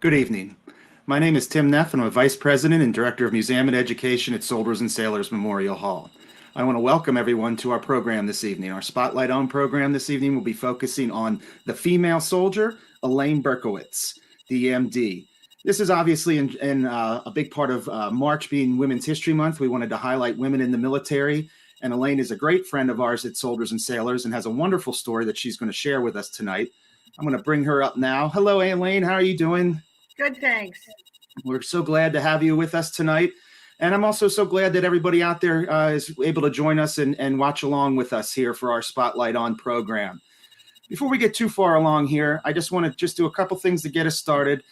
Good evening. My name is Tim Neff, and I'm a Vice President and Director of Museum and Education at Soldiers and Sailors Memorial Hall. I want to welcome everyone to our program this evening. Our Spotlight On program this evening will be focusing on the female soldier, Elaine Berkowitz, DMD. This is obviously in a big part of March being Women's History Month. We wanted to highlight women in the military, and Elaine is a great friend of ours at Soldiers and Sailors and has a wonderful story that she's going to share with us tonight. I'm going to bring her up now. Hello, Elaine. How are you doing? Good, thanks. We're so glad to have you with us tonight. And I'm also so glad that everybody out there is able to join us and watch along with us here for our Spotlight On program. Before we get too far along here, I just want to do a couple things to get us started.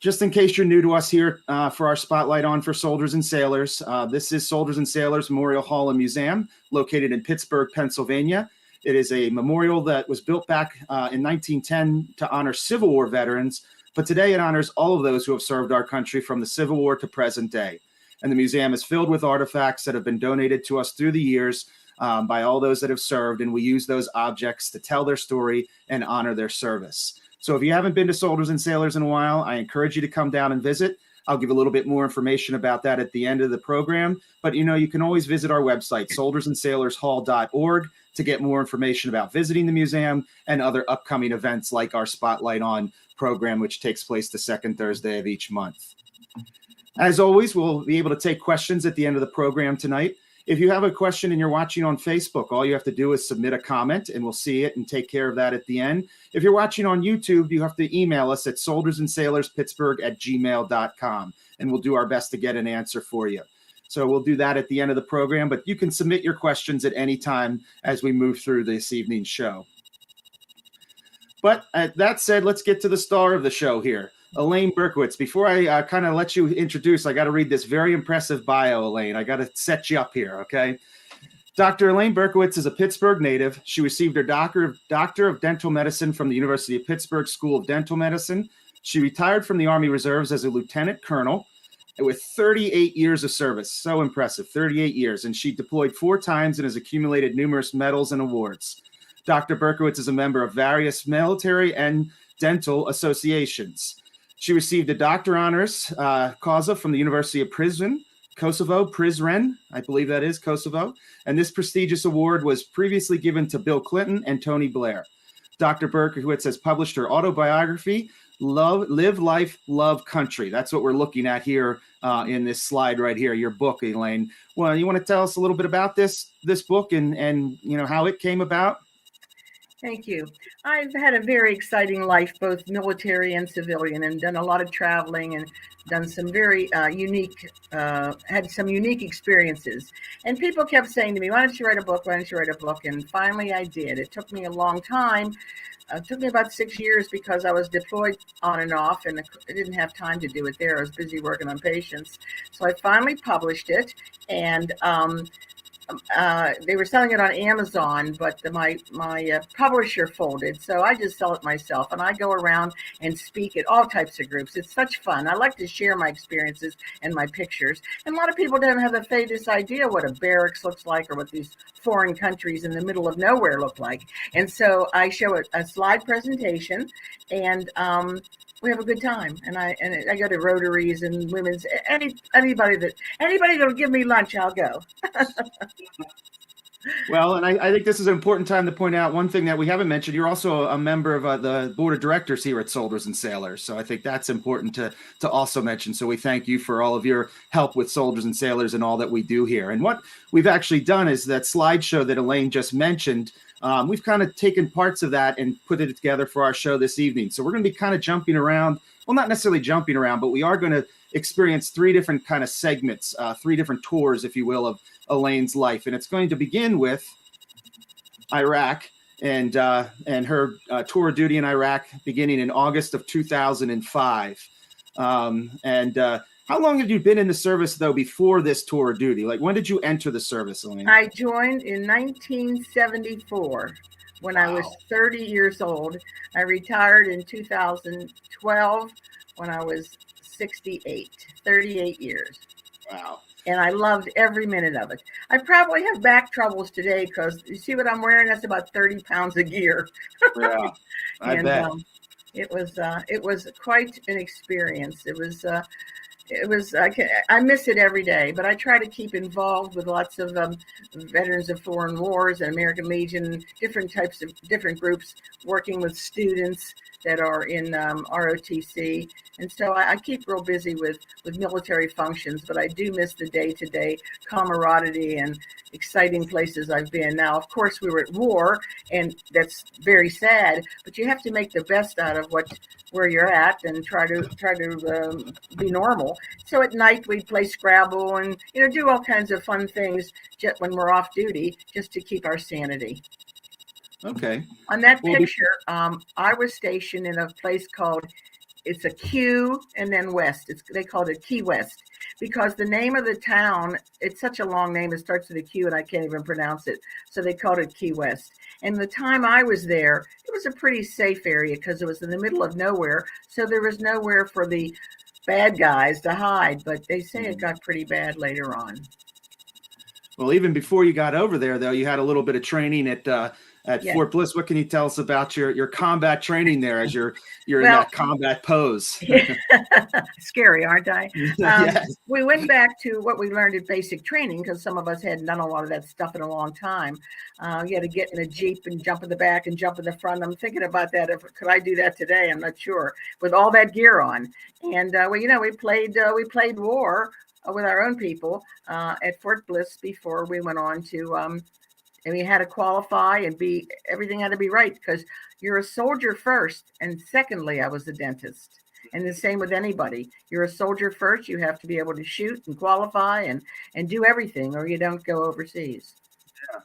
Just in case you're new to us here for our Spotlight On for Soldiers and Sailors, this is Soldiers and Sailors Memorial Hall and Museum located in Pittsburgh, Pennsylvania. It is a memorial that was built back in 1910 to honor Civil War veterans, but today it honors all of those who have served our country from the Civil War to present day. And the museum is filled with artifacts that have been donated to us through the years by all those that have served, and we use those objects to tell their story and honor their service. So if you haven't been to Soldiers and Sailors in a while, I encourage you to come down and visit. I'll give a little bit more information about that at the end of the program, but you can always visit our website, soldiersandsailorshall.org, to get more information about visiting the museum and other upcoming events like our Spotlight On program, which takes place the second Thursday of each month. As always, we'll be able to take questions at the end of the program tonight. If you have a question and you're watching on Facebook, all you have to do is submit a comment and we'll see it and take care of that at the end. If you're watching on YouTube, you have to email us at soldiersandsailorspittsburgh@gmail.com and we'll do our best to get an answer for you. So we'll do that at the end of the program, but you can submit your questions at any time as we move through this evening's show. But that said, let's get to the star of the show here, Elaine Berkowitz. Before I kind of let you introduce, I got to read this very impressive bio, Elaine. I got to set you up here, okay? Dr. Elaine Berkowitz is a Pittsburgh native. She received her Doctor of Dental Medicine from the University of Pittsburgh School of Dental Medicine. She retired from the Army Reserves as a lieutenant colonel with 38 years of service. So impressive, 38 years. And she deployed 4 times and has accumulated numerous medals and awards. Dr. Berkowitz is a member of various military and dental associations. She received a Doctor Honoris Causa from the University of Prizren, Prizren, I believe that is Kosovo. And this prestigious award was previously given to Bill Clinton and Tony Blair. Dr. Berkowitz has published her autobiography, Live Life, Love Country. That's what we're looking at here in this slide right here, your book, Elaine. Well, you want to tell us a little bit about this book and how it came about? Thank you. I've had a very exciting life, both military and civilian, and done a lot of traveling and done some very had some unique experiences. And people kept saying to me, why don't you write a book? Why don't you write a book? And finally I did. It took me a long time. It took me about 6 years because I was deployed on and off, and I didn't have time to do it there. I was busy working on patients. So I finally published it, and they were selling it on Amazon, but my publisher folded, so I just sell it myself, and I go around and speak at all types of groups. It's such fun. I like to share my experiences and my pictures, and a lot of people don't have the faintest idea what a barracks looks like or what these foreign countries in the middle of nowhere look like. And so I show a slide presentation, and we have a good time, and I go to Rotaries and women's, anybody that'll give me lunch, I'll go. Well, and I think this is an important time to point out one thing that we haven't mentioned. You're also a member of the board of directors here at Soldiers and Sailors, so I think that's important to also mention. So we thank you for all of your help with Soldiers and Sailors and all that we do here. And what we've actually done is that slideshow that Elaine just mentioned. We've kind of taken parts of that and put it together for our show this evening. So we're going to be kind of jumping around. Well, not necessarily jumping around, but we are going to experience 3 different kind of segments, 3 different tours, if you will, of Elaine's life. And it's going to begin with Iraq and her tour of duty in Iraq beginning in August of 2005. How long had you been in the service, though, before this tour of duty? Like, when did you enter the service, Elaine? I joined in 1974 when I was 30 years old. I retired in 2012 when I was 68, 38 years. Wow. And I loved every minute of it. I probably have back troubles today because you see what I'm wearing? That's about 30 pounds of gear. Yeah, I bet. It was quite an experience. I miss it every day, but I try to keep involved with lots of veterans of foreign wars and American Legion, different groups working with students that are in ROTC. And so I keep real busy with military functions, but I do miss the day-to-day camaraderie and exciting places I've been. Now, of course, we were at war, and that's very sad, but you have to make the best out of where you're at and try to be normal. So at night we'd play Scrabble and do all kinds of fun things just when we're off duty, just to keep our sanity. Okay. On that picture, I was stationed in a place called, it's a Q and then West. They called it Key West because the name of the town, it's such a long name. It starts with a Q and I can't even pronounce it. So they called it Key West. And the time I was there, it was a pretty safe area because it was in the middle of nowhere. So there was nowhere for the bad guys to hide. But they say it got pretty bad later on. Well, even before you got over there, though, you had a little bit of training at Fort Bliss. What can you tell us about your combat training there as you're in that combat pose? Scary, aren't I? Yes. We went back to what we learned at basic training because some of us hadn't done a lot of that stuff in a long time. You had to get in a Jeep and jump in the back and jump in the front. I'm thinking about that. Could I do that today? I'm not sure. With all that gear on. And, we played war with our own people at Fort Bliss before we went on to, and we had to qualify and everything had to be right because you're a soldier first. And secondly, I was a dentist. And the same with anybody. You're a soldier first. You have to be able to shoot and qualify and do everything or you don't go overseas. Yeah.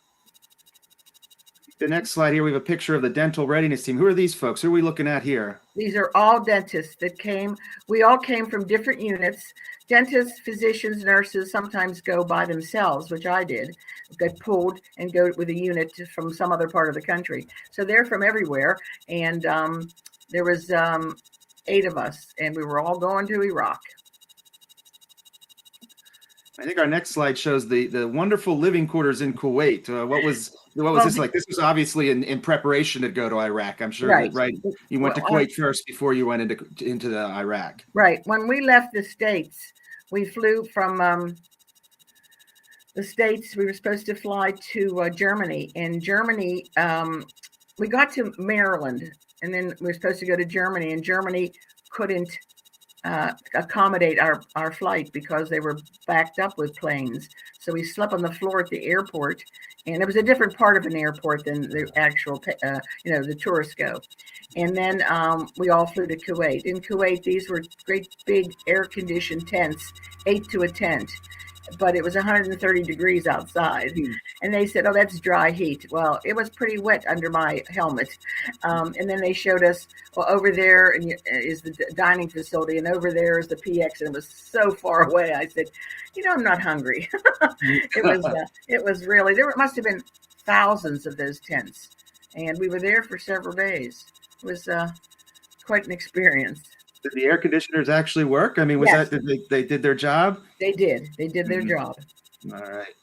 The next slide here, we have a picture of the dental readiness team. Who are these folks? Who are we looking at here? These are all dentists that came. We all came from different units. Dentists, physicians, nurses sometimes go by themselves, which I did, get pulled and go with a unit from some other part of the country. So they're from everywhere. And there was 8 of us, and we were all going to Iraq. I think our next slide shows the wonderful living quarters in Kuwait. What was this like? This was obviously in preparation to go to Iraq. I'm sure, right? You went to Kuwait first before you went into the Iraq. Right. When we left the States, we flew from the States. We were supposed to fly to Germany. In Germany, we got to Maryland, and then we were supposed to go to Germany, and Germany couldn't accommodate our flight because they were backed up with planes. So we slept on the floor at the airport, and it was a different part of an airport than the actual, the tourists go. And then we all flew to Kuwait. In Kuwait, these were great big air-conditioned tents, 8 to a tent, but it was 130 degrees outside. And they said, oh, that's dry heat. Well, it was pretty wet under my helmet. And then they showed us, well, over there is the dining facility, and over there is the PX, and it was so far away. I said, I'm not hungry. It was really, there must have been thousands of those tents. And we were there for several days. It was quite an experience. Did the air conditioners actually work? I mean, they did their job? They did their job. All right.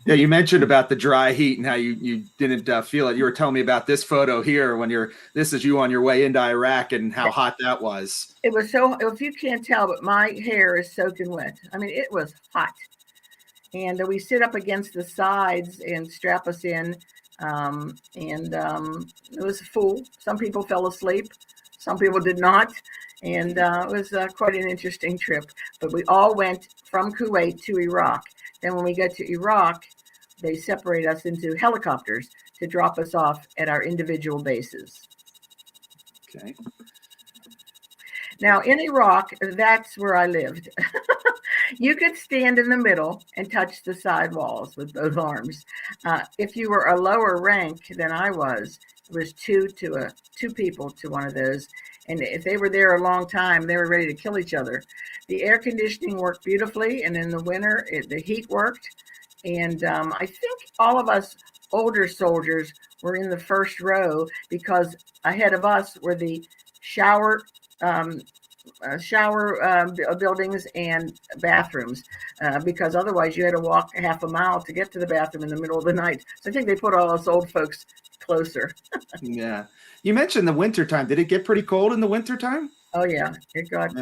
Yeah, you mentioned about the dry heat and how you didn't feel it. You were telling me about this photo here this is you on your way into Iraq and how hot that was. It was so, if you can't tell, but my hair is soaking wet. I mean, it was hot. And we sit up against the sides and strap us in. It was full. Some people fell asleep. Some people did not. And it was quite an interesting trip. But we all went from Kuwait to Iraq. Then when we got to Iraq, they separate us into helicopters to drop us off at our individual bases. Okay. Now in Iraq, that's where I lived. You could stand in the middle and touch the side walls with both arms. If you were a lower rank than I was, it was two people to one of those. And if they were there a long time, they were ready to kill each other. The air conditioning worked beautifully, and in the winter, the heat worked. And I think all of us older soldiers were in the first row because ahead of us were the shower buildings and bathrooms, because otherwise you had to walk half a mile to get to the bathroom in the middle of the night. So I think they put all us old folks closer. Yeah. You mentioned the winter time. Did it get pretty cold in the winter time? Oh yeah, it got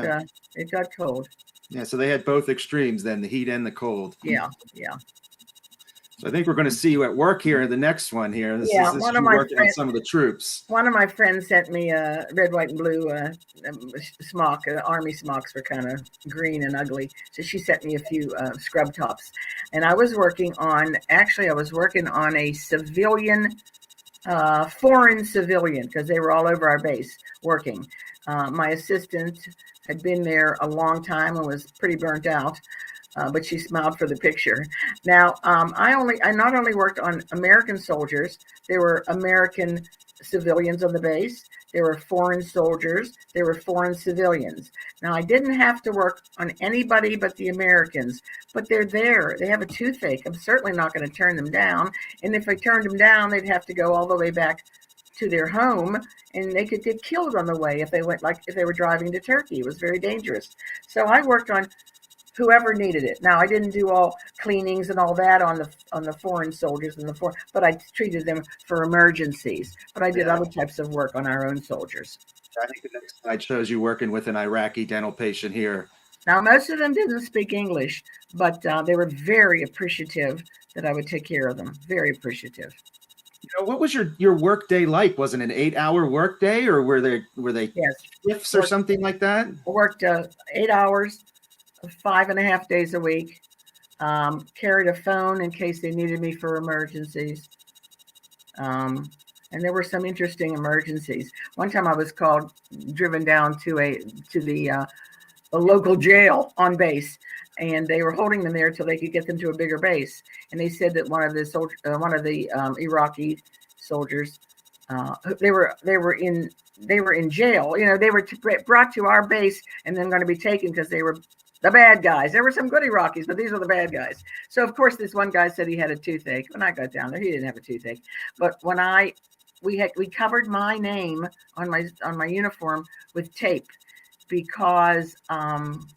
cold. Yeah. So they had both extremes then, the heat and the cold. Yeah. So I think we're going to see you at work here in the next one here. This is One you of my working on some of the troops. One of my friends sent me a red, white, and blue smock. Army smocks were kind of green and ugly, so she sent me a few scrub tops. And I was working on a civilian, foreign civilian, because they were all over our base working. My assistant had been there a long time and was pretty burnt out. But she smiled for the picture. Now, I not only worked on American soldiers, there were American civilians on the base, there were foreign soldiers, there were foreign civilians. Now, I didn't have to work on anybody but the Americans, but they're there. They have a toothache. I'm certainly not going to turn them down. And if I turned them down, they'd have to go all the way back to their home, and they could get killed on the way if they were driving to Turkey. It was very dangerous. So I worked on whoever needed it. Now, I didn't do all cleanings and all that on the foreign soldiers but I treated them for emergencies. But I did other types of work on our own soldiers. I think the next slide shows you working with an Iraqi dental patient here. Now, most of them didn't speak English, but they were very appreciative that I would take care of them. Very appreciative. What was your work day like? Was it an 8-hour work day, or were they shifts or something like that? I worked 8 hours. 5.5 days a week, carried a phone in case they needed me for emergencies. And there were some interesting emergencies. One time I was driven down to the local jail on base, and they were holding them there till they could get them to a bigger base. And they said that one of the Iraqi soldiers, they were in jail. They were brought to our base and then going to be taken because they were the bad guys. There were some good Iraqis, but these are the bad guys. So of course, this one guy said he had a toothache. When I got down there, he didn't have a toothache. But when we covered my name on my uniform with tape because I'm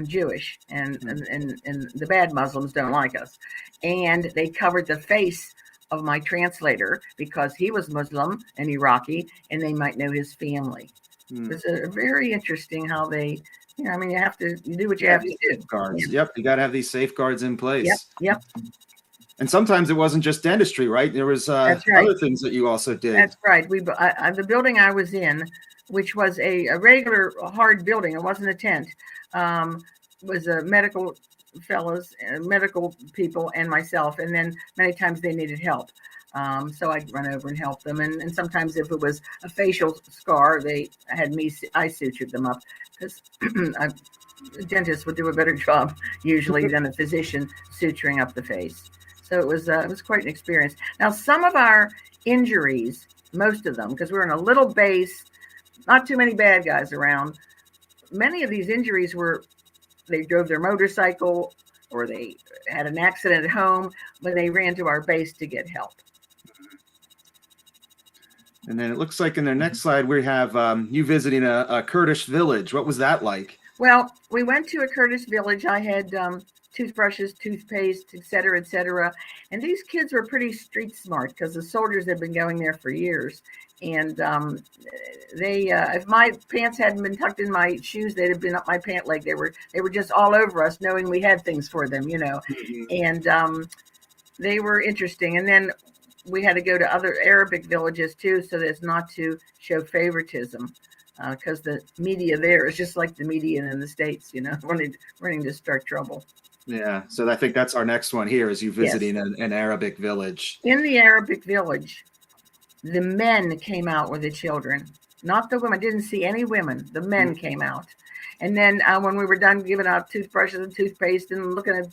Jewish and the bad Muslims don't like us. And they covered the face of my translator because he was Muslim and Iraqi, and they might know his family. It's very interesting how they. You have to do what you have to do. Safeguards. Yep, you got to have these safeguards in place. Yep. And sometimes it wasn't just dentistry, right? There was other things that you also did. That's right. The building I was in, which was a regular hard building, it wasn't a tent, was a medical fellows, medical people, and myself. And then many times they needed help. So I'd run over and help them. And sometimes if it was a facial scar, I sutured them up. Because a dentist would do a better job usually than a physician suturing up the face. So it was quite an experience. Now, some of our injuries, most of them, because we're in a little base, not too many bad guys around. Many of these injuries they drove their motorcycle or they had an accident at home when they ran to our base to get help. And then it looks like in the next slide, we have you visiting a Kurdish village. What was that like? Well, we went to a Kurdish village. I had toothbrushes, toothpaste, et cetera. And these kids were pretty street smart because the soldiers had been going there for years. And if my pants hadn't been tucked in my shoes, they'd have been up my pant leg. They were just all over us, knowing we had things for them, Mm-hmm. And they were interesting. And then we had to go to other Arabic villages too, so as not to show favoritism, because the media there is just like the media in the States, running to start trouble. Yeah, so I think that's our next one here, is you visiting an Arabic village. In the Arabic village, the men came out with the children, not the women. I didn't see any women. The men came out. And then when we were done giving out toothbrushes and toothpaste and looking at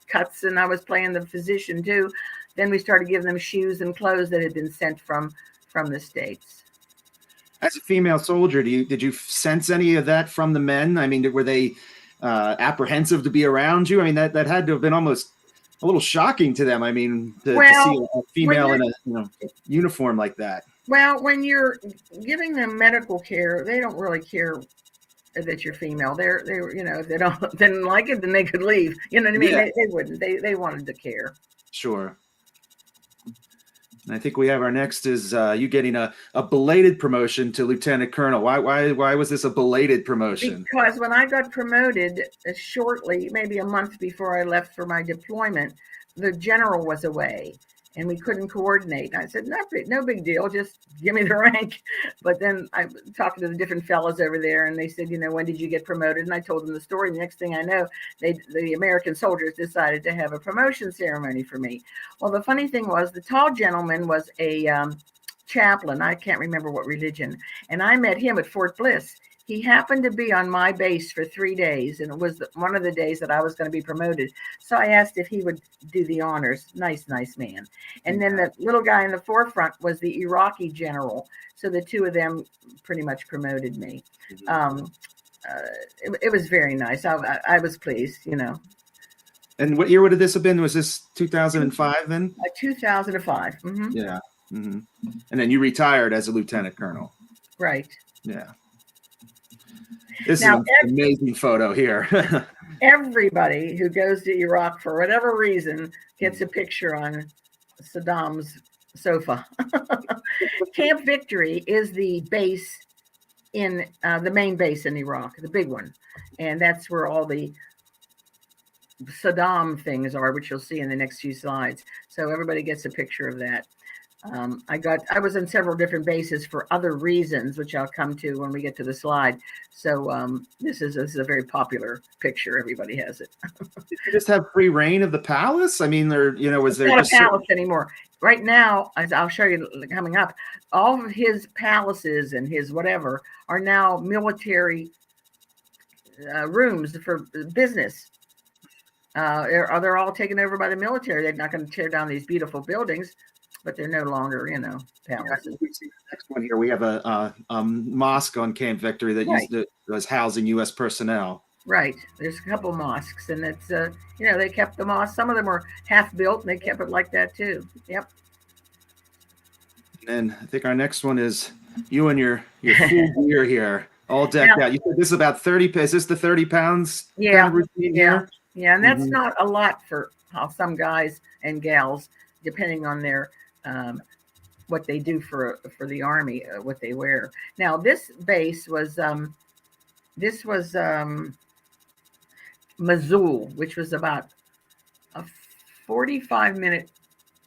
cuts, and I was playing the physician too, then we started giving them shoes and clothes that had been sent from the States. As a female soldier, did you sense any of that from the men? I mean, were they apprehensive to be around you? I mean, that had to have been almost a little shocking to them. I mean, to see a female in a uniform like that. Well, when you're giving them medical care, they don't really care that you're female. They're if they didn't like it, then they could leave. You know what I mean? Yeah. They wouldn't. They wanted to care. Sure. And I think we have our next is you getting a belated promotion to lieutenant colonel. Why was this a belated promotion? Because when I got promoted shortly, maybe a month before I left for my deployment, the general was away and we couldn't coordinate. I said, no big deal, just give me the rank. But then I talked to the different fellows over there and they said, when did you get promoted? And I told them the story. The next thing I know, the American soldiers decided to have a promotion ceremony for me. Well, the funny thing was the tall gentleman was a chaplain. I can't remember what religion. And I met him at Fort Bliss. He happened to be on my base for 3 days, and it was one of the days that I was going to be promoted. So I asked if he would do the honors. Nice man. And then the little guy in the forefront was the Iraqi general. So the two of them pretty much promoted me. It was very nice. I was pleased, And what year would this have been? Was this 2005 then? 2005. Mm-hmm. Yeah. Mm-hmm. And then you retired as a lieutenant colonel. Right. Yeah. This is an amazing photo here. Everybody who goes to Iraq for whatever reason gets a picture on Saddam's sofa. Camp Victory is the base in the main base in Iraq, the big one. And that's where all the Saddam things are, which you'll see in the next few slides. So everybody gets a picture of that. I was in several different bases for other reasons, which I'll come to when we get to the slide. So this is a very popular picture. Everybody has it. Did you just have free reign of the palace? I mean, was there not a palace anymore? Right now, as I'll show you coming up, all of his palaces and his whatever are now military rooms for business. They're all taken over by the military. They're not going to tear down these beautiful buildings. But they're no longer, palaces. Next one here, we have a mosque on Camp Victory that was housing U.S. personnel. Right. There's a couple mosques, and it's they kept the mosque. Some of them were half built, and they kept it like that too. Yep. And I think our next one is you and your full gear here, all decked out. You said this is about 30. Is this the 30 pounds? Yeah. Kind of routine here? Yeah, and that's not a lot for some guys and gals, depending on their what they do for the Army, what they wear. Now, this base was Mosul, which was about a 45-minute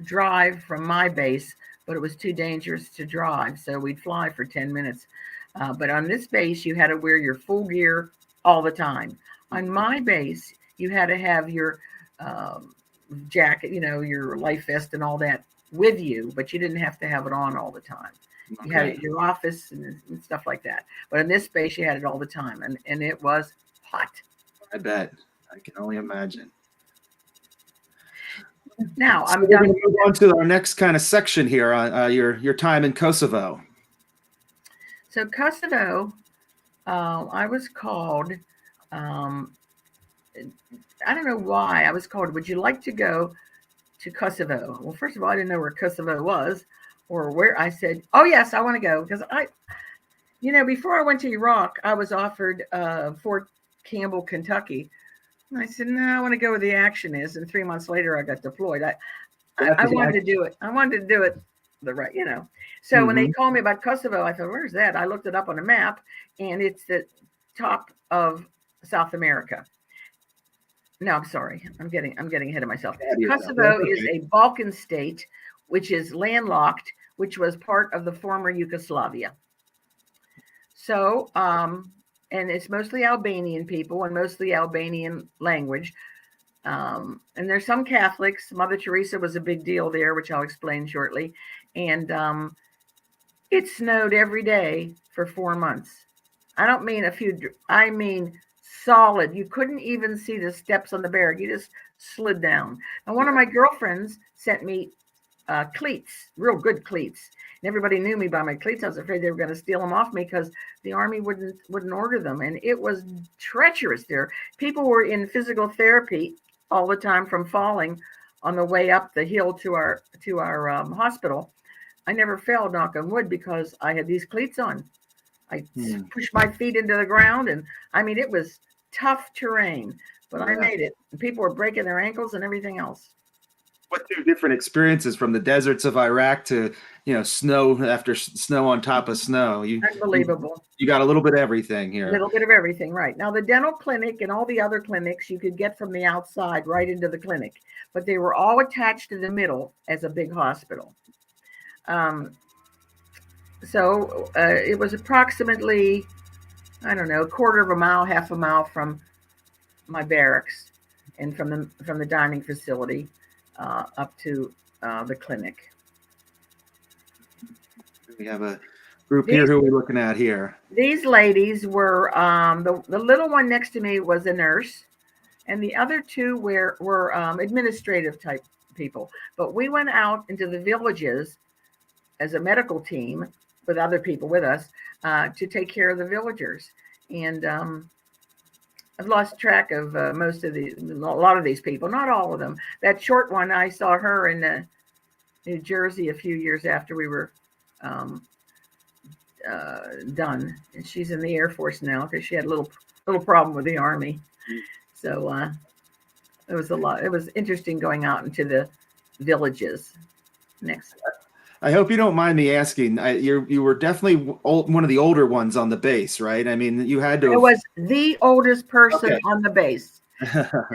drive from my base, but it was too dangerous to drive, so we'd fly for 10 minutes. But on this base, you had to wear your full gear all the time. On my base, you had to have your jacket, your life vest and all that with you, but you didn't have to have it on all the time. You had it at your office and stuff like that. But in this space, you had it all the time, and it was hot. I bet. I can only imagine. Now, so we're going to move on to our next kind of section here on your time in Kosovo. So Kosovo, I was called, I don't know why I was called, would you like to go to Kosovo? Well, first of all, I didn't know where Kosovo was or where. I said, oh yes, I want to go, because before I went to Iraq, I was offered Fort Campbell, Kentucky. And I said, no, I want to go where the action is. And 3 months later, I got deployed. I wanted to do it. I wanted to do it the right, So when they called me about Kosovo, I thought, where's that? I looked it up on a map, and it's the top of South America. No, I'm sorry. I'm getting ahead of myself. Kosovo is a Balkan state, which is landlocked, which was part of the former Yugoslavia. So, and it's mostly Albanian people and mostly Albanian language. And there's some Catholics. Mother Teresa was a big deal there, which I'll explain shortly. And it snowed every day for 4 months. I don't mean a few, I mean solid. You couldn't even see the steps on the barrack. You just slid down. And one of my girlfriends sent me cleats, real good cleats. And everybody knew me by my cleats. I was afraid they were going to steal them off me because the Army wouldn't order them. And it was treacherous there. People were in physical therapy all the time from falling on the way up the hill to our hospital. I never fell, knock on wood, because I had these cleats on. I pushed my feet into the ground, and I mean, it was tough terrain, but I made it. And people were breaking their ankles and everything else. What two different experiences from the deserts of Iraq to, snow after snow on top of snow. Unbelievable. You got a little bit of everything A here. little bit of everything, right. Now, the dental clinic and all the other clinics you could get from the outside right into the clinic, but they were all attached to the middle as a big hospital. So it was approximately, I don't know, a quarter of a mile, half a mile from my barracks and from the dining facility up to the clinic. We have a group here. Who are we looking at here? These ladies were, the little one next to me was a nurse, and the other two were administrative type people. But we went out into the villages as a medical team with other people with us to take care of the villagers. And I've lost track of a lot of these people, not all of them. That short one, I saw her in New Jersey a few years after we were done, and she's in the Air Force now because she had a little problem with the Army. So it was a lot. It was interesting going out into the villages. Next. I hope you don't mind me asking. You were definitely one of the older ones on the base, right? I mean, you had to. I was the oldest person on the base.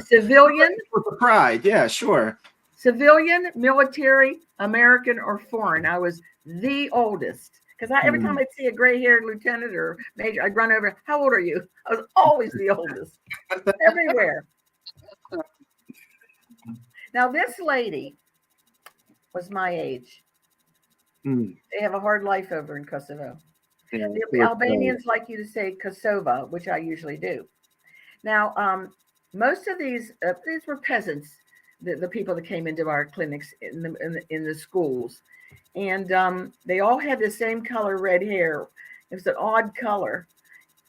Civilian. With pride, yeah, sure. Civilian, military, American, or foreign. I was the oldest. Because every time I'd see a gray-haired lieutenant or major, I'd run over. How old are you? I was always the oldest, everywhere. Now, this lady was my age. They have a hard life over in Kosovo. Yeah, the Albanians like you to say Kosovo, which I usually do. Now, most of these were peasants, the people that came into our clinics in the schools. And they all had the same color red hair. It was an odd color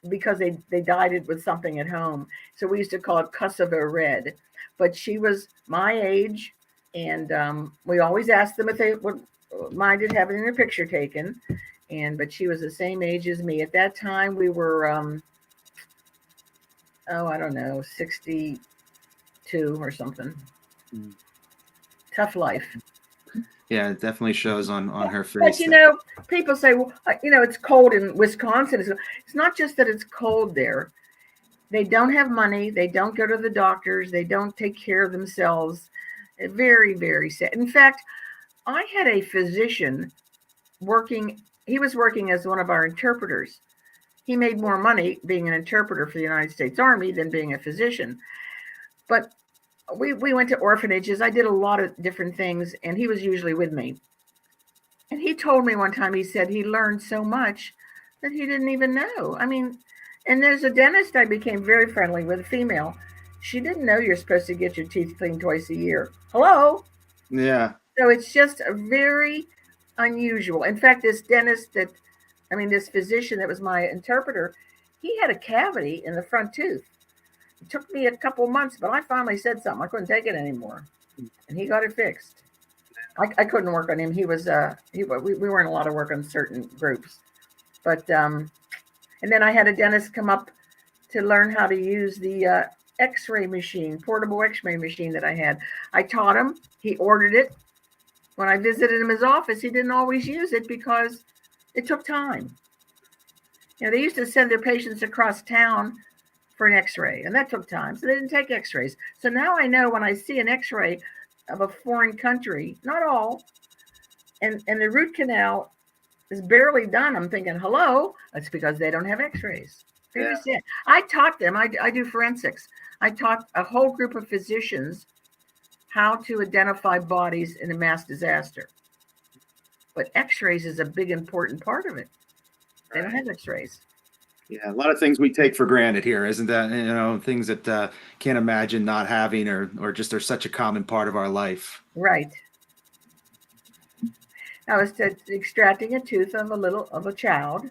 because they dyed it with something at home. So we used to call it Kosovo red. But she was my age, and we always asked them if they would minded having their picture taken. But she was the same age as me. At that time, we were, I don't know, 62 or something. Tough life. Yeah, it definitely shows on her face. But, people say, well, it's cold in Wisconsin. It's not just that it's cold there. They don't have money. They don't go to the doctors. They don't take care of themselves. Very, very sad. In fact, I had a physician working. He was working as one of our interpreters. He made more money being an interpreter for the United States Army than being a physician. But we went to orphanages. I did a lot of different things, and he was usually with me. And he told me one time, he said he learned so much that he didn't even know. I mean, and there's a dentist I became very friendly with, a female. She didn't know you're supposed to get your teeth cleaned twice a year. Hello? Yeah. So it's just a very unusual. In fact, this physician that was my interpreter, he had a cavity in the front tooth. It took me a couple months, but I finally said something. I couldn't take it anymore, and he got it fixed. I couldn't work on him. He was we weren't allowed to work on certain groups, but and then I had a dentist come up to learn how to use the X-ray machine, portable X-ray machine that I had. I taught him. He ordered it. When I visited him in his office, he didn't always use it because it took time. They used to send their patients across town for an X-ray, and that took time, so they didn't take X-rays. So now I know when I see an X-ray of a foreign country, not all, and the root canal is barely done, I'm thinking, hello, that's because they don't have X-rays. Yeah. I taught them, I do forensics. I taught a whole group of physicians how to identify bodies in a mass disaster. But X-rays is a big, important part of it. They don't have X-rays. Yeah, a lot of things we take for granted here, isn't that? Things that can't imagine not having or just are such a common part of our life. Right. I was extracting a tooth of a child.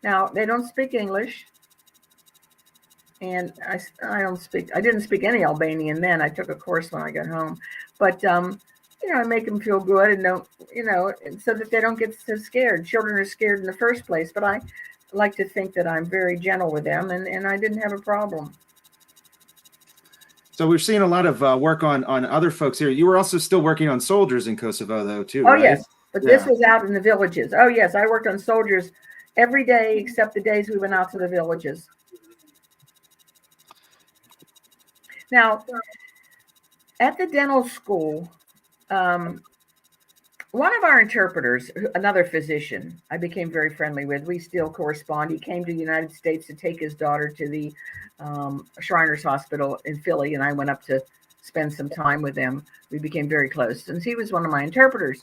Now, they don't speak English. And I didn't speak any Albanian then. I took a course when I got home. But, I make them feel good and don't, so that they don't get so scared. Children are scared in the first place, but I like to think that I'm very gentle with them, and I didn't have a problem. So we're seeing a lot of work on other folks here. You were also still working on soldiers in Kosovo, though, too. Oh, right? yes. But this was out in the villages. Oh, yes. I worked on soldiers every day except the days we went out to the villages. Now, at the dental school, one of our interpreters, another physician, I became very friendly with. We still correspond. He came to the United States to take his daughter to the Shriners Hospital in Philly, and I went up to spend some time with them. We became very close, and he was one of my interpreters.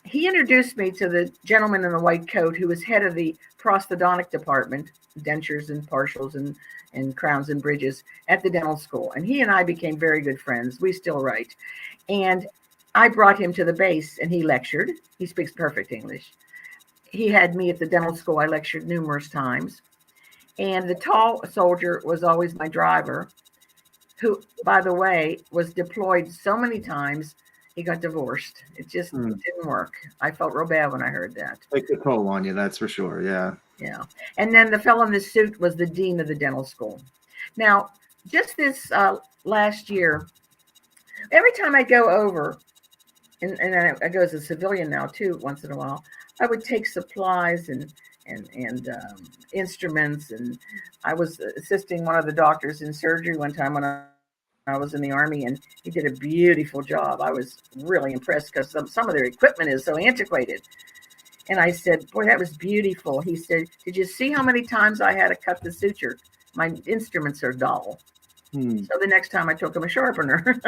He introduced me to the gentleman in the white coat who was head of the prosthodontic department, dentures and partials and crowns and bridges at the dental school. And he and I became very good friends. We still write. And I brought him to the base and he lectured. He speaks perfect English. He had me at the dental school. I lectured numerous times. And the tall soldier was always my driver, who, by the way, was deployed so many times, he got divorced. It just didn't work. I felt real bad when I heard that. Take the toll on you, that's for sure. Yeah. Yeah. And then the fellow in the suit was the dean of the dental school. Now, just this last year, every time I go over, and I go as a civilian now too, once in a while, I would take supplies and instruments. And I was assisting one of the doctors in surgery one time when I was in the Army, and he did a beautiful job. I was really impressed because some of their equipment is so antiquated. And I said, boy, that was beautiful. He said, did you see how many times I had to cut the suture? My instruments are dull. So the next time I took him a sharpener.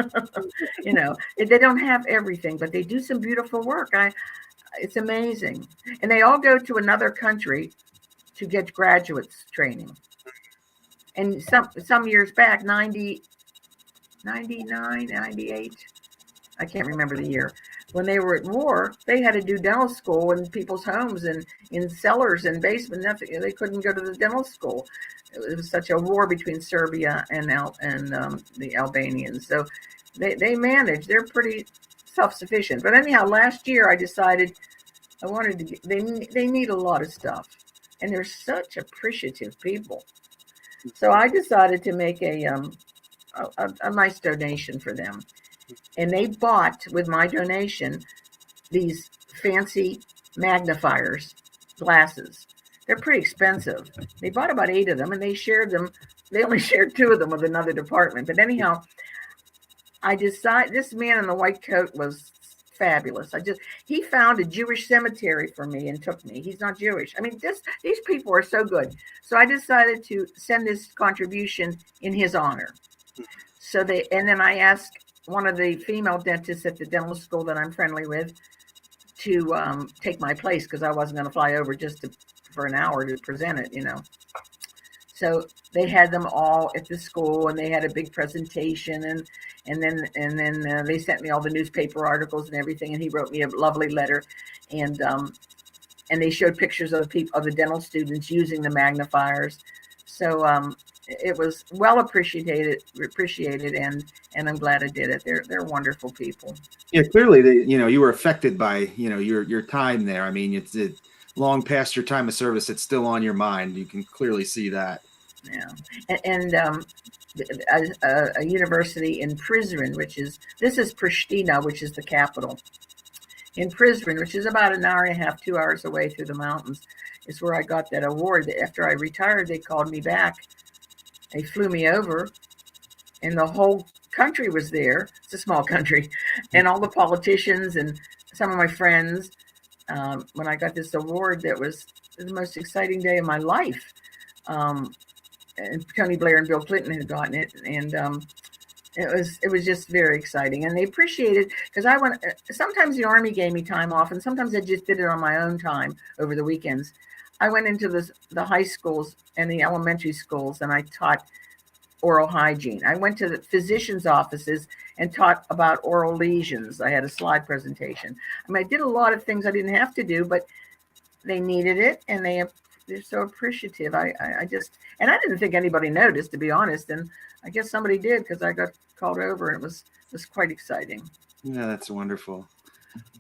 You know, they don't have everything, but they do some beautiful work. It's amazing. And they all go to another country to get graduates training. And some years back, 99, 98, I can't remember the year. When they were at war, they had to do dental school in people's homes and in cellars and basements. Nothing. They couldn't go to the dental school. It was such a war between Serbia and the Albanians. So they manage. They're pretty self-sufficient. But anyhow, last year I decided I wanted to. They need a lot of stuff, and they're such appreciative people. So I decided to make a nice donation for them. And they bought, with my donation, these fancy magnifiers, glasses. They're pretty expensive. They bought about 8 of them, and they shared them. They only shared 2 of them with another department. But anyhow, I decided, this man in the white coat was fabulous. He found a Jewish cemetery for me and took me. He's not Jewish. I mean, these people are so good. So I decided to send this contribution in his honor. And then I asked one of the female dentists at the dental school that I'm friendly with to take my place, because I wasn't going to fly over just for an hour to present it, you know. So they had them all at the school, and they had a big presentation, and then they sent me all the newspaper articles and everything, and he wrote me a lovely letter, and they showed pictures of the dental students using the magnifiers. So it was well appreciated, and I'm glad I did it. They're wonderful people. Yeah, clearly, you were affected by, your time there. I mean, it's long past your time of service. It's still on your mind. You can clearly see that. Yeah, and a university in Prizren, this is Pristina, which is the capital. In Prizren, which is about an hour and a half, 2 hours away through the mountains, is where I got that award. After I retired, they called me back. They flew me over, and the whole country was there. It's a small country, and all the politicians and some of my friends. When I got this award, that was the most exciting day of my life. And Tony Blair and Bill Clinton had gotten it, and it was just very exciting. And they appreciated, because sometimes the Army gave me time off, and sometimes I just did it on my own time over the weekends. I went into the high schools and the elementary schools, and I taught oral hygiene. I went to the physicians' offices and taught about oral lesions. I had a slide presentation. I mean, I did a lot of things I didn't have to do, but they needed it, and they're so appreciative. I didn't think anybody noticed, to be honest, and I guess somebody did, because I got called over, and it was quite exciting. Yeah, that's wonderful.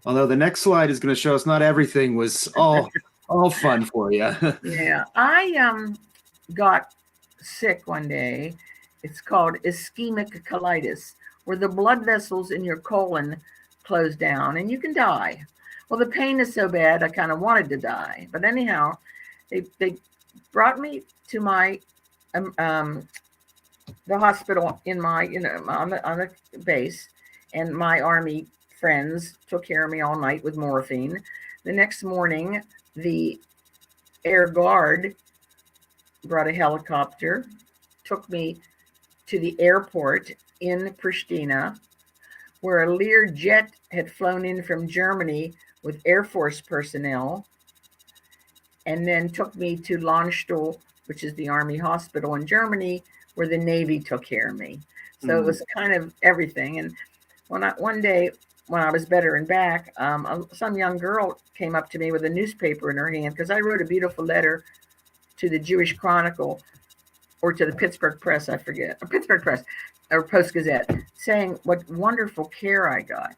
Although the next slide is going to show us not everything was all fun for you. Yeah, I got sick one day, it's called ischemic colitis, where the blood vessels in your colon close down and you can die. Well, the pain is so bad, I kind of wanted to die. But anyhow, they brought me to my the hospital in my, on the base, and my Army friends took care of me all night with morphine. The next morning, the Air Guard brought a helicopter, took me to the airport in Pristina, where a Lear jet had flown in from Germany with Air Force personnel, and then took me to Landstuhl, which is the Army hospital in Germany, where the Navy took care of me. So it was kind of everything. And one day when I was better and back, some young girl came up to me with a newspaper in her hand, because I wrote a beautiful letter to the Jewish Chronicle, or to the Pittsburgh Press, I forget, or Pittsburgh Press, or Post Gazette, saying what wonderful care I got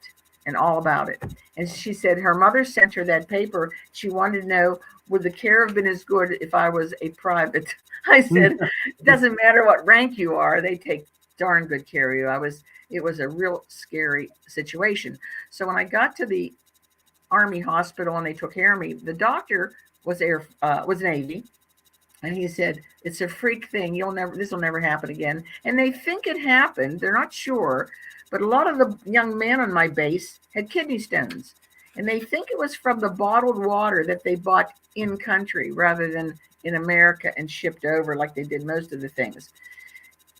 and all about it. And she said her mother sent her that paper. She wanted to know, would the care have been as good if I was a private? I said, it doesn't matter what rank you are, they take darn good care of you. It was a real scary situation. So when I got to the Army hospital and they took care of me, the doctor was Navy. And he said, it's a freak thing. This will never happen again. And they think it happened. They're not sure. But a lot of the young men on my base had kidney stones. And they think it was from the bottled water that they bought in country rather than in America and shipped over like they did most of the things.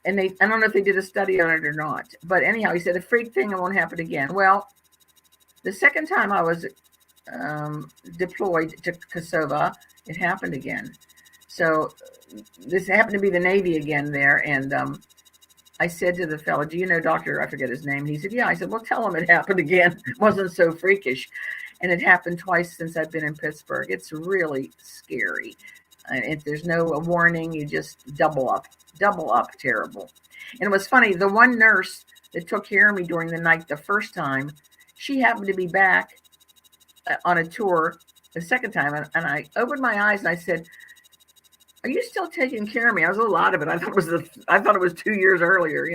And I don't know if they did a study on it or not. But anyhow, he said, a freak thing, it won't happen again. Well, the second time I was deployed to Kosovo, it happened again. So this happened to be the Navy again there. And I said to the fellow, do you know Doctor, I forget his name. He said, yeah. I said, well, tell him it happened again. It wasn't so freakish. And it happened twice since I've been in Pittsburgh. It's really scary. If there's no warning, you just double up, terrible. And it was funny. The one nurse that took care of me during the night the first time, she happened to be back on a tour the second time. And I opened my eyes and I said, are you still taking care of me? I was a little out of it. I thought it was 2 years earlier,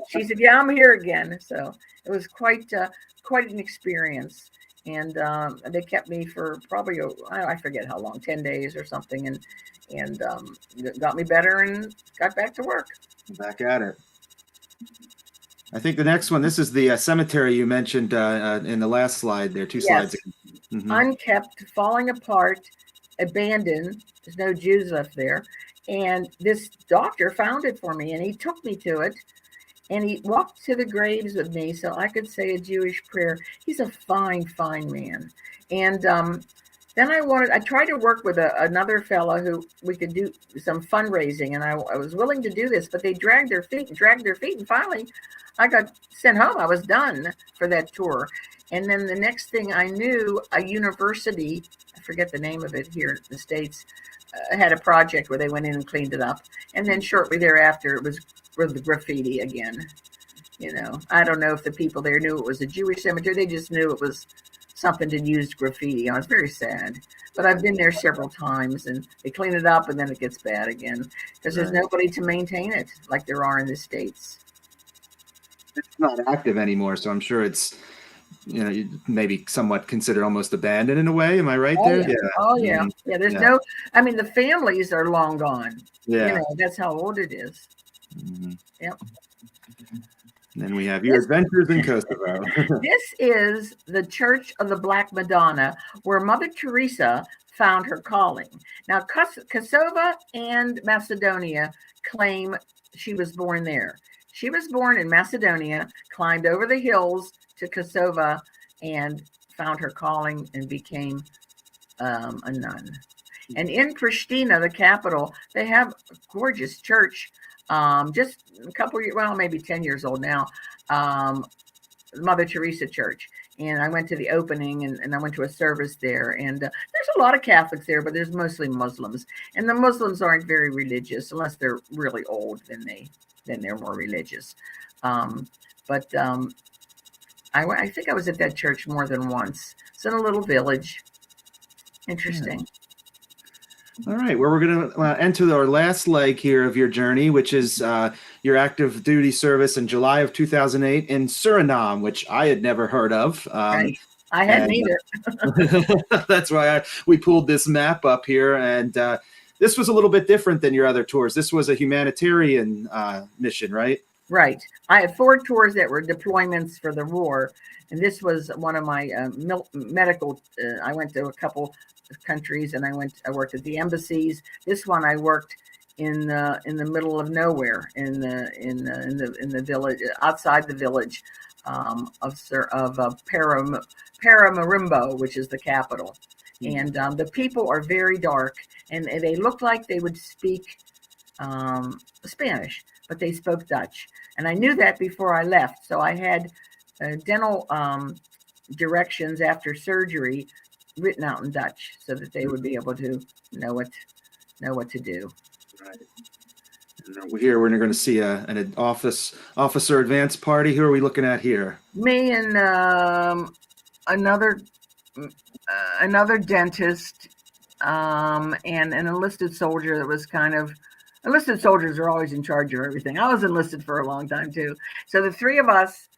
She said, yeah, I'm here again. So it was quite an experience. And they kept me for probably, I forget how long, 10 days or something, and got me better and got back to work. Back at it. I think the next one, this is the cemetery you mentioned in the last slide there, two slides ago. Mm-hmm. Unkept, falling apart, abandoned. There's no Jews left there. And this doctor found it for me, and he took me to it. And he walked to the graves with me so I could say a Jewish prayer. He's a fine, fine man. And then I tried to work with another fellow who we could do some fundraising. And I was willing to do this, but they dragged their feet. And finally, I got sent home. I was done for that tour. And then the next thing I knew, a university, I forget the name of it here in the States, had a project where they went in and cleaned it up. And then shortly thereafter, it was with the graffiti again. I don't know if the people there knew it was a Jewish cemetery. They just knew it was something to use graffiti on. It's very sad. But I've been there several times, and they clean it up, and then it gets bad again because there's nobody to maintain it like there are in the States. It's not active anymore, so I'm sure it's, maybe somewhat considered almost abandoned in a way. Am I right there? Yeah. Oh, yeah. Mm-hmm. Yeah, there's the families are long gone. Yeah. That's how old it is. Mm-hmm. Yep. And then we have your adventures in Kosovo. This is the Church of the Black Madonna, where Mother Teresa found her calling. Now, Kosovo and Macedonia claim she was born there. She was born in Macedonia, climbed over the hills to Kosovo, and found her calling and became a nun. And in Pristina, the capital, they have a gorgeous church, just a couple years, maybe 10 years old now, Mother Teresa Church. And I went to the opening and I went to a service there. And there's a lot of Catholics there, but there's mostly Muslims. And the Muslims aren't very religious unless they're really old. Then they're more religious. I think I was at that church more than once. It's in a little village. Interesting. All right. Well, we're going to enter our last leg here of your journey, which is your active duty service in July of 2008 in Suriname, which I had never heard of. Right. I hadn't either. That's why we pulled this map up here. And this was a little bit different than your other tours. This was a humanitarian mission, right? Right. I had 4 tours that were deployments for the war. And this was one of my medical. I went to a couple countries, and I worked at the embassies. This one I worked in the middle of nowhere, in the village, outside the village of Paramaribo, which is the capital. And the people are very dark, and they look like they would speak Spanish, but they spoke Dutch. And I knew that before I left, so I had dental directions after surgery written out in Dutch, so that they would be able to know what to do. Right. And here we're going to see an officer advance party. Who are we looking at here? Me and another dentist, and an enlisted soldier that was kind of. Enlisted soldiers are always in charge of everything. I was enlisted for a long time too. So the 3 of us,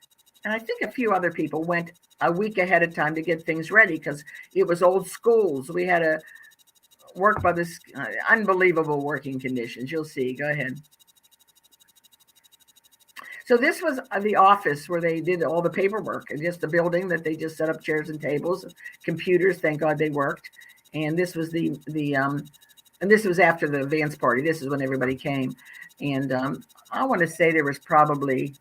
and I think a few other people, went a week ahead of time to get things ready, because it was old schools. We had to work by this unbelievable working conditions. You'll see. Go ahead. So this was the office where they did all the paperwork, and just the building that they just set up chairs and tables, computers. Thank God they worked. And this was and this was after the advance party. This is when everybody came. And I want to say there was probably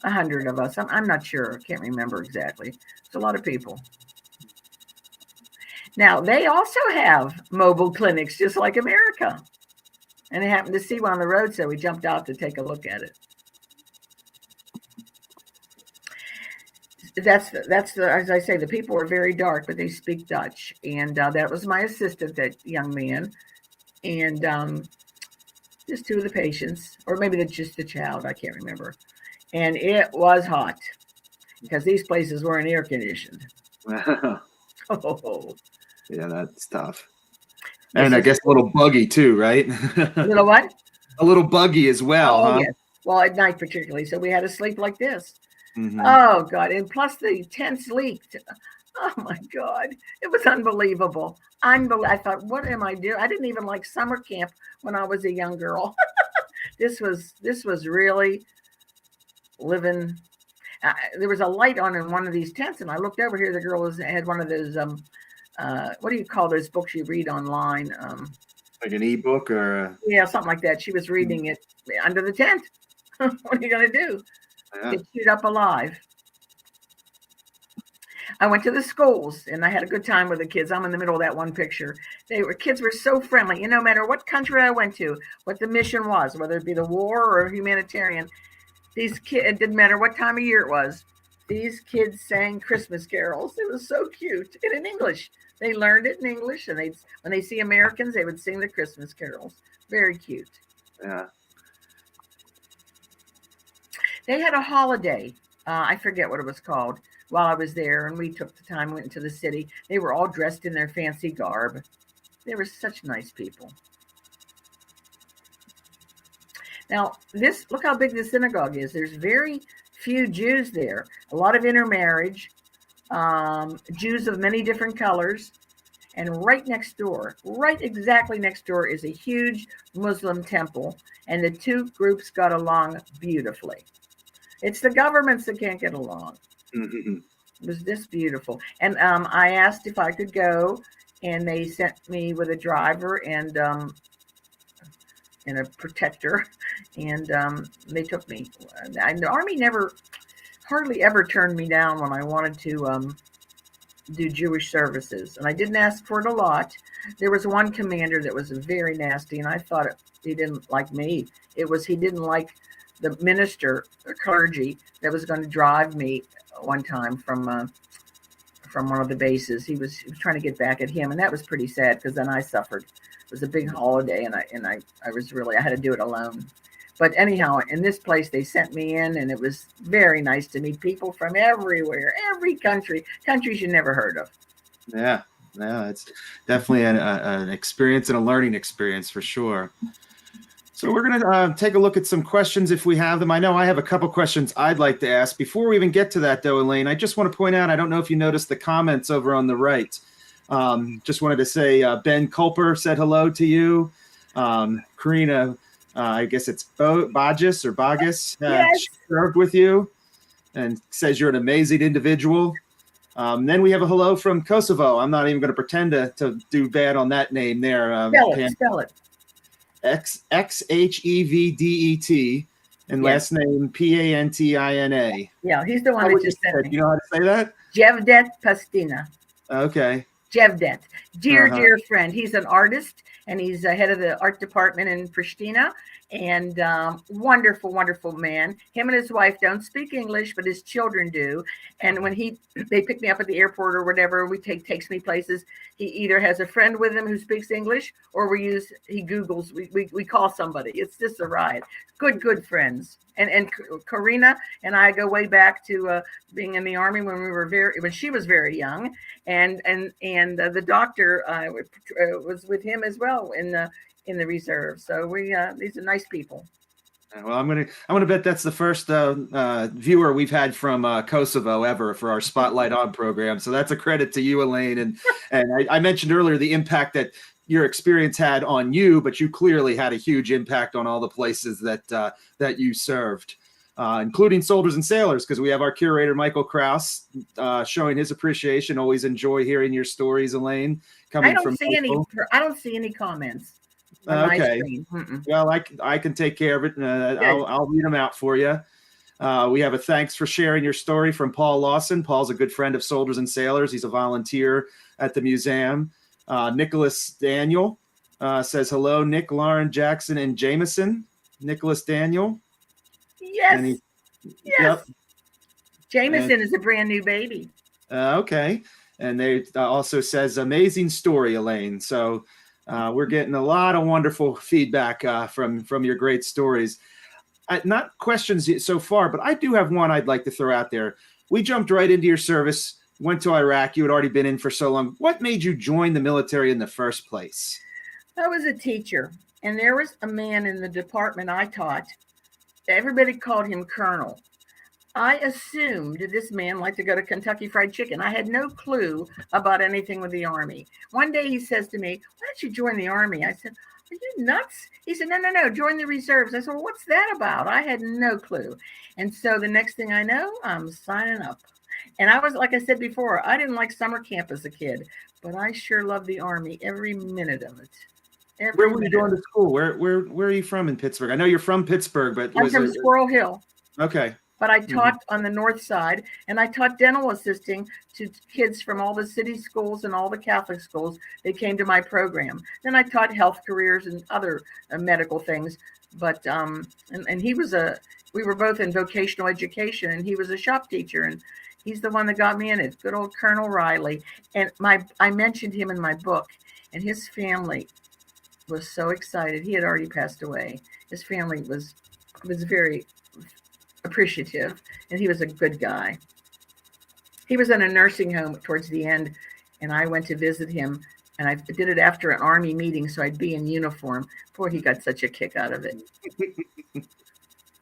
100 of us. I'm not sure. I can't remember exactly. It's a lot of people. Now, they also have mobile clinics, just like America. And I happened to see one on the road, so we jumped out to take a look at it. That's as I say, the people are very dark, but they speak Dutch. And that was my assistant, that young man. And just 2 of the patients, or maybe just the child, I can't remember. And it was hot, because these places weren't air conditioned. Oh, yeah, that's tough. And I guess a little buggy too, right? A little what? A little buggy as well, Oh, huh? yes. Well, at night particularly. So we had to sleep like this. Mm-hmm. Oh, God. And plus the tents leaked. Oh, my God. It was unbelievable. I thought, what am I doing? I didn't even like summer camp when I was a young girl. This was really living. There was a light on in one of these tents, and I looked over here. The girl had one of those, what do you call those books you read online? Like an ebook or? Yeah, something like that. She was reading it under the tent. What are you going to do? Yeah. Get chewed up alive. I went to the schools, and I had a good time with the kids. I'm in the middle of that one picture. Kids were so friendly. No matter what country I went to, what the mission was, whether it be the war or humanitarian, these kids, it didn't matter what time of year it was. These kids sang Christmas carols. It was so cute. And in English. They learned it in English, and when they see Americans, they would sing the Christmas carols. Very cute. Yeah. They had a holiday. I forget what it was called, while I was there, and we took the time, went into the city. They were all dressed in their fancy garb. They were such nice people. Now, look how big the synagogue is. There's very few Jews there. A lot of intermarriage, Jews of many different colors. And right exactly next door, is a huge Muslim temple. And the 2 groups got along beautifully. It's the governments that can't get along. Mm-hmm. It was this beautiful. And I asked if I could go, and they sent me with a driver and a protector, and they took me. The Army hardly ever turned me down when I wanted to do Jewish services, and I didn't ask for it a lot. There was one commander that was very nasty, and I thought he didn't like me. He didn't like the minister, the clergy, that was going to drive me one time from one of the bases. He was trying to get back at him, and that was pretty sad, because then I suffered. It was a big holiday, and I had to do it alone. But anyhow, in this place, they sent me in, and it was very nice to meet people from everywhere, every countries you never heard of. Yeah. Yeah, it's definitely an experience and a learning experience for sure. So we're going to take a look at some questions if we have them. I know I have a couple questions I'd like to ask. Before we even get to that, though, Elaine, I just want to point out, I don't know if you noticed the comments over on the right. Just wanted to say Ben Culper said hello to you. Karina, I guess it's Bagus or Bagus, Yes. she served with you and says you're an amazing individual. Then we have a hello from Kosovo. I'm not even going to pretend to do bad on that name there. Spell it. Xhevdet and last name Pantina. Yeah, he's the one that just sent me. You know how to say that? Jevdet Pastina. Okay. Jevdet, dear friend. He's an artist and he's head of the art department in Pristina. And wonderful man. Him and his wife don't speak English, but his children do. And when they pick me up at the airport or whatever, takes me places. He either has a friend with him who speaks English, or he Googles. We call somebody. It's just a ride. Good friends. And Karina and I go way back to being in the Army when she was very young, and the doctor was with him as well in the reserve. So these are nice people. Well, I'm gonna bet that's the first viewer we've had from Kosovo ever for our Spotlight On program. So that's a credit to you, Elaine. And I mentioned earlier the impact that your experience had on you, but you clearly had a huge impact on all the places that you served, including Soldiers and Sailors, because we have our curator Michael Kraus showing his appreciation. Always enjoy hearing your stories, Elaine. I don't see any comments. Okay. Well, I can take care of it. I'll read them out for you. We have a thanks for sharing your story from Paul Lawson. Paul's a good friend of Soldiers and Sailors. He's a volunteer at the museum. Nicholas Daniel says hello, Nick, Lauren, Jackson, and Jameson. Nicholas Daniel. Yes. Yep. Jameson is a brand new baby. Okay. And they also says amazing story, Elaine. So we're getting a lot of wonderful feedback from your great stories. Not questions so far, but I do have one I'd like to throw out there. We jumped right into your service, went to Iraq. You had already been in for so long. What made you join the military in the first place? I was a teacher, and there was a man in the department I taught. Everybody called him Colonel. I assumed this man liked to go to Kentucky Fried Chicken. I had no clue about anything with the Army. One day he says to me, "Why don't you join the Army?" I said, "Are you nuts?" He said, No, join the reserves. I said, "Well, what's that about?" I had no clue. And so the next thing I know, I'm signing up. And I was, like I said before, I didn't like summer camp as a kid, but I sure loved the Army, every minute of it. Where were you going to school? Where are you from in Pittsburgh? I know you're from Pittsburgh, but I'm from Squirrel Hill. Okay. But I taught on the north side, and I taught dental assisting to kids from all the city schools and all the Catholic schools. They came to my program. Then I taught health careers and other medical things. But and we were both in vocational education, and he was a shop teacher, and he's the one that got me in it. Good old Colonel Riley. And I mentioned him in my book, and his family was so excited. He had already passed away. His family was very appreciative, and he was a good guy. He was in a nursing home towards the end, and I went to visit him, and I did it after an Army meeting, so I'd be in uniform. Boy, he got such a kick out of it.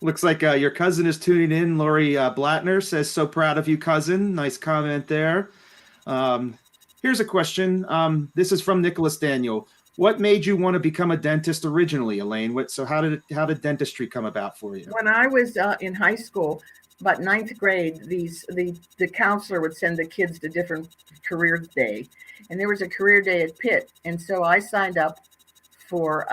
Looks like your cousin is tuning in. Lori Blattner says, "So proud of you, cousin." Nice comment there. Here's a question. This is from Nicholas Daniel. What made you want to become a dentist originally, Elaine? How did dentistry come about for you? When I was in high school, about ninth grade, the counselor would send the kids to different career day, and there was a career day at Pitt, and so I signed up for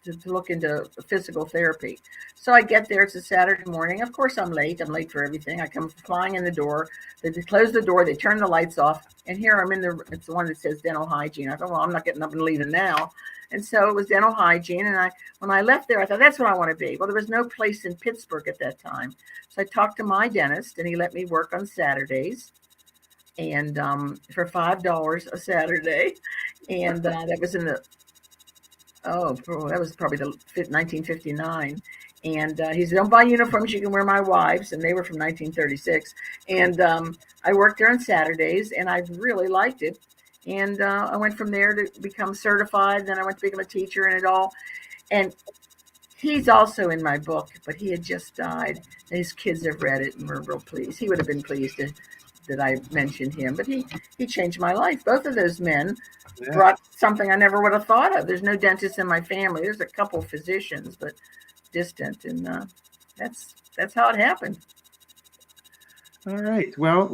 to look into physical therapy. So I get there. It's a Saturday morning. Of course, I'm late. I'm late for everything. I come flying in the door. They close the door. They turn the lights off. And here I'm it's the one that says dental hygiene. I thought, well, I'm not getting up and leaving now. And so it was dental hygiene. And when I left there, I thought, that's what I want to be. Well, there was no place in Pittsburgh at that time. So I talked to my dentist, and he let me work on Saturdays, and for $5 a Saturday. And that was that was probably 1959. And he said, "Don't buy uniforms. You can wear my wife's." And they were from 1936. And I worked there on Saturdays, and I really liked it. And I went from there to become certified. Then I went to become a teacher and it all. And he's also in my book, but he had just died. His kids have read it and were real pleased. He would have been pleased that I mentioned him, but he changed my life. Both of those men brought something I never would have thought of. There's no dentist in my family. There's a couple physicians, but distant, and that's how it happened. All right. Well,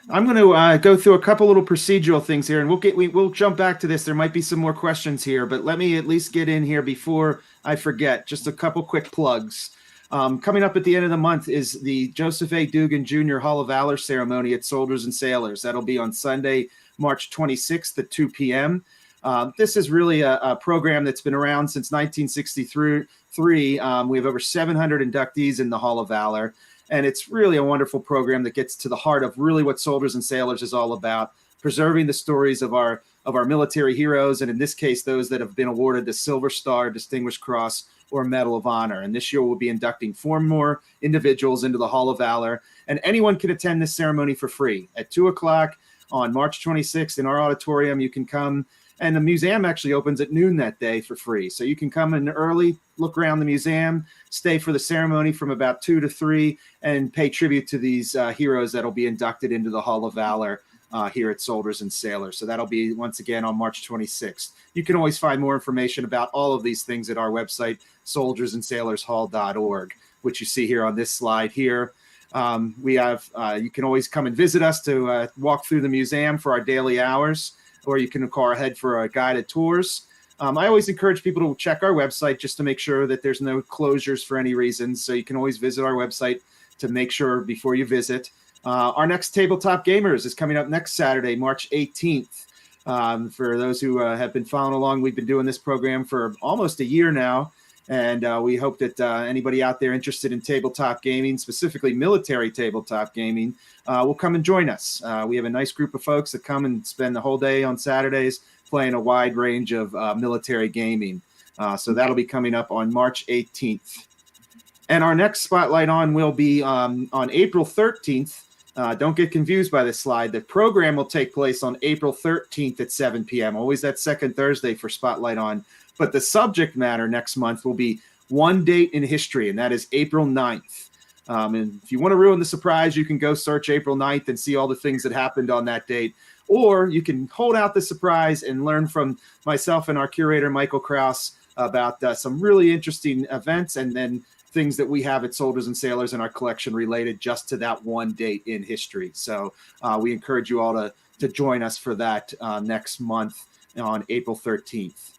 I'm going to go through a couple little procedural things here, and we'll jump back to this. There might be some more questions here, but let me at least get in here before I forget. Just a couple quick plugs. Coming up at the end of the month is the Joseph A. Dugan Jr. Hall of Valor ceremony at Soldiers and Sailors. That'll be on Sunday, March 26th at 2 p.m. This is really a program that's been around since 1963. We have over 700 inductees in the Hall of Valor, and it's really a wonderful program that gets to the heart of really what Soldiers and Sailors is all about, preserving the stories of our military heroes, and in this case, those that have been awarded the Silver Star, Distinguished Cross, or Medal of Honor. And this year we'll be inducting 4 more individuals into the Hall of Valor, and anyone can attend this ceremony for free at 2:00 on March 26th in our auditorium. You can come, and the museum actually opens at noon that day for free. So you can come in early, look around the museum, stay for the ceremony from about 2 to 3, and pay tribute to these heroes that'll be inducted into the Hall of Valor here at Soldiers and Sailors. So that'll be once again on March 26th. You can always find more information about all of these things at our website, soldiersandsailorshall.org, which you see here on this slide here. We have, you can always come and visit us to walk through the museum for our daily hours, or you can call ahead for guided tours. I always encourage people to check our website just to make sure that there's no closures for any reason. So you can always visit our website to make sure before you visit. Our next Tabletop Gamers is coming up next Saturday, March 18th. For those who have been following along, we've been doing this program for almost a year now. And we hope that anybody out there interested in tabletop gaming, specifically military tabletop gaming, will come and join us. We have a nice group of folks that come and spend the whole day on Saturdays playing a wide range of military gaming. So that'll be coming up on March 18th. And our next Spotlight On will be on April 13th. Don't get confused by this slide. The program will take place on April 13th at 7 p.m., always that second Thursday for Spotlight On. But the subject matter next month will be one date in history, and that is April 9th. And if you want to ruin the surprise, you can go search April 9th and see all the things that happened on that date. Or you can hold out the surprise and learn from myself and our curator, Michael Kraus, about some really interesting events and then things that we have at Soldiers and Sailors in our collection related just to that one date in history. So we encourage you all to join us for that next month on April 13th.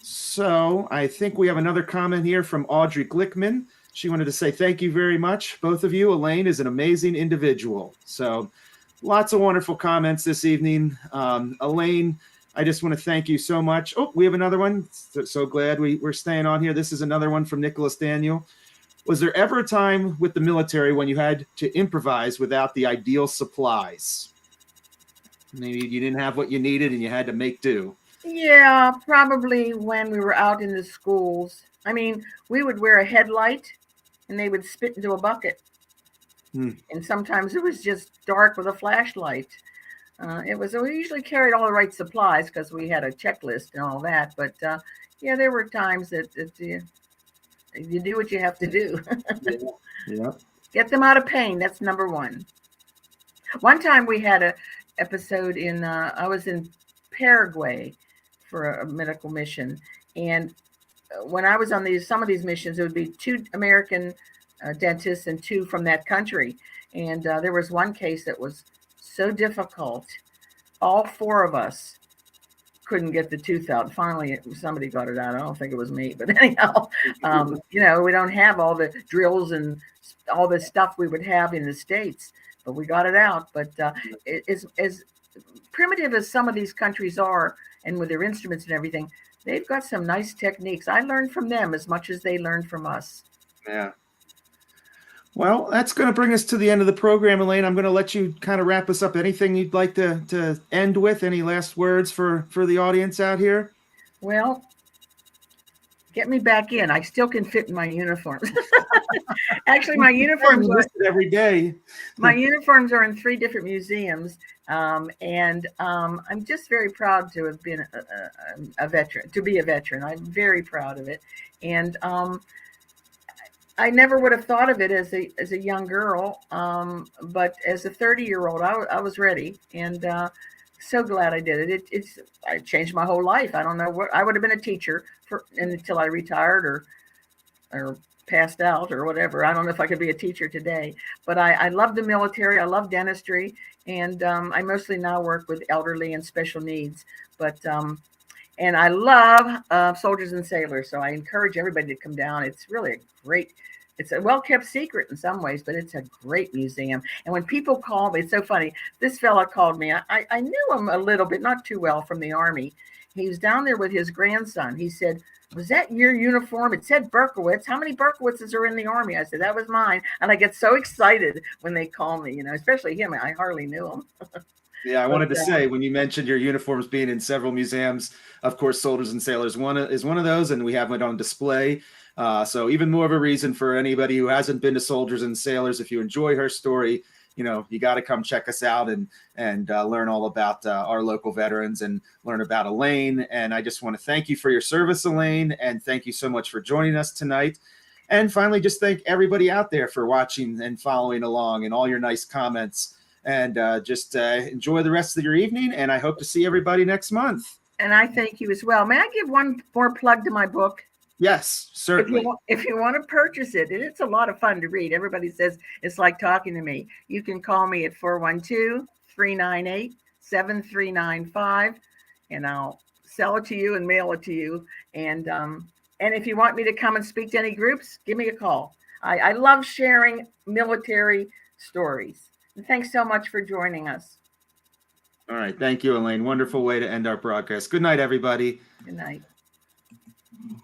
So I think we have another comment here from Audrey Glickman. She wanted to say thank you very much, both of you. Elaine is an amazing individual. So lots of wonderful comments this evening. Elaine, I just want to thank you so much. Oh, we have another one. So glad we're staying on here. This is another one from Nicholas Daniel. Was there ever a time with the military when you had to improvise without the ideal supplies? Maybe you didn't have what you needed and you had to make do. Yeah, probably when we were out in the schools. I mean, we would wear a headlight and they would spit into a bucket. And sometimes it was just dark with a flashlight. We usually carried all the right supplies because we had a checklist and all that. But yeah, there were times that you do what you have to do. Yeah. Get them out of pain. That's number one. One time we had a episode I was in Paraguay for a medical mission. And when I was on some of these missions, it would be 2 American dentists and 2 from that country. And there was one case that was so difficult. All 4 of us couldn't get the tooth out. Finally, somebody got it out. I don't think it was me, but anyhow, we don't have all the drills and all the stuff we would have in the States, but we got it out. But as primitive as some of these countries are, and with their instruments and everything, they've got some nice techniques. I learned from them as much as they learned from us. Yeah. Well, that's going to bring us to the end of the program, Elaine. I'm going to let you kind of wrap us up. Anything you'd like to end with? Any last words for the audience out here? Well, Get me back in. I still can fit in my uniforms. Actually, my uniforms are every day. My uniforms are in 3 different museums, and I'm just very proud to have been a veteran. To be a veteran, I'm very proud of it, and I never would have thought of it as a young girl, but as a 30-year-old, I was ready, and so glad I did it. I changed my whole life. I don't know what I would have been a teacher until I retired or passed out or whatever. I don't know if I could be a teacher today, but I love the military. I love dentistry, and I mostly now work with elderly and special needs. But and I love soldiers and sailors, so I encourage everybody to come down. It's really it's a well-kept secret in some ways, but it's a great museum. And when people call me, it's so funny. This fella called me. I knew him a little bit, not too well, from the Army. He was down there with his grandson. He said, "Was that your uniform? It said Berkowitz. How many Berkowitzes are in the Army?" I said, "That was mine." And I get so excited when they call me, especially him. I hardly knew him. Yeah, I wanted to say, when you mentioned your uniforms being in several museums, of course, Soldiers and Sailors is one of those, and we have it on display. So even more of a reason for anybody who hasn't been to Soldiers and Sailors, if you enjoy her story, you got to come check us out and learn all about our local veterans and learn about Elaine. And I just want to thank you for your service, Elaine, and thank you so much for joining us tonight. And finally, just thank everybody out there for watching and following along and all your nice comments. And just enjoy the rest of your evening. And I hope to see everybody next month. And I thank you as well. May I give one more plug to my book? Yes, certainly. If you want to purchase it, and it's a lot of fun to read. Everybody says it's like talking to me. You can call me at 412-398-7395, and I'll sell it to you and mail it to you. And if you want me to come and speak to any groups, give me a call. I love sharing military stories. And thanks so much for joining us. All right. Thank you, Elaine. Wonderful way to end our broadcast. Good night, everybody. Good night.